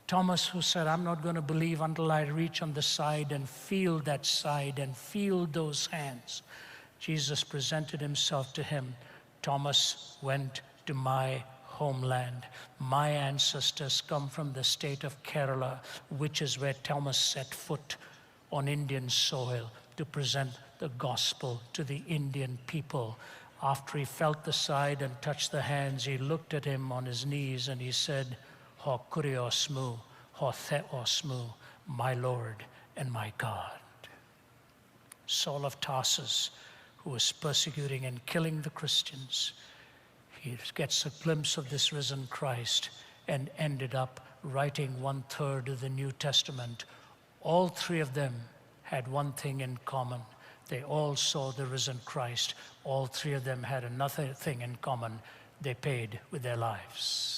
Thomas, who said, I'm not going to believe until I reach on the side and feel that side and feel those hands. Jesus presented himself to him. Thomas went to my homeland. My ancestors come from the state of Kerala, which is where Thomas set foot on Indian soil to present the gospel to the Indian people. After he felt the side and touched the hands, he looked at him on his knees and he said, Ho kuriosmu, ho theosmu, my Lord and my God. Saul of Tarsus, who was persecuting and killing the Christians, he gets a glimpse of this risen Christ and ended up writing 1/3 of the New Testament. All three of them had one thing in common. They all saw the risen Christ. All three of them had another thing in common. They paid with their lives.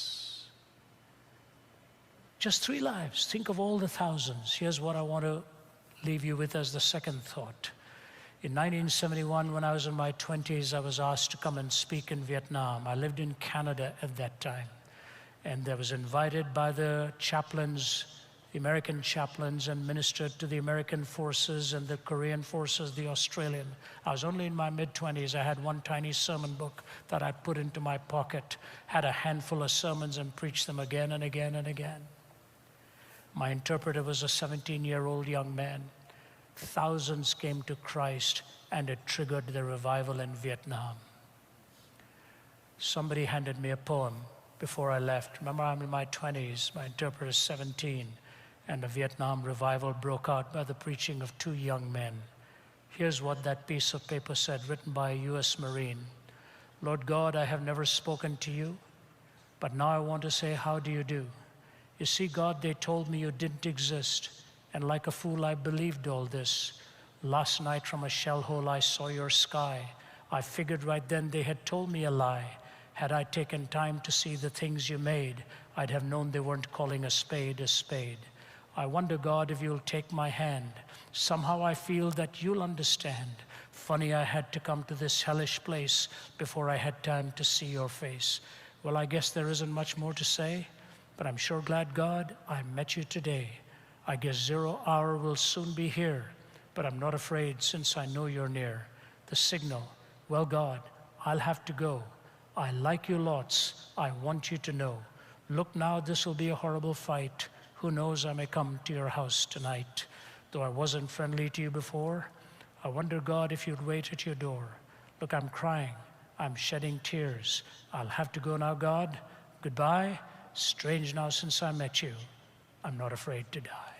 Just 3 lives. Think of all the thousands. Here's what I want to leave you with as the second thought. In 1971, when I was in my 20s, I was asked to come and speak in Vietnam. I lived in Canada at that time. And I was invited by the chaplains, the American chaplains, and ministered to the American forces and the Korean forces, the Australian. I was only in my mid-20s. I had one tiny sermon book that I put into my pocket, had a handful of sermons and preached them again and again and again. My interpreter was a 17-year-old young man. Thousands came to Christ, and it triggered the revival in Vietnam. Somebody handed me a poem before I left. Remember, I'm in my 20s, my interpreter is 17, and a Vietnam revival broke out by the preaching of 2 young men. Here's what that piece of paper said, written by a U.S. Marine. Lord God, I have never spoken to you, but now I want to say, how do you do? You see, God, they told me you didn't exist. And like a fool, I believed all this. Last night from a shell hole, I saw your sky. I figured right then they had told me a lie. Had I taken time to see the things you made, I'd have known they weren't calling a spade a spade. I wonder, God, if you'll take my hand. Somehow I feel that you'll understand. Funny I had to come to this hellish place before I had time to see your face. Well, I guess there isn't much more to say, but I'm sure glad, God, I met you today. I guess 0 hour will soon be here, but I'm not afraid since I know you're near. The signal, well, God, I'll have to go. I like you lots. I want you to know. Look now, this will be a horrible fight. Who knows, I may come to your house tonight. Though I wasn't friendly to you before, I wonder, God, if you'd wait at your door. Look, I'm crying. I'm shedding tears. I'll have to go now, God. Goodbye. Strange now since I met you. I'm not afraid to die.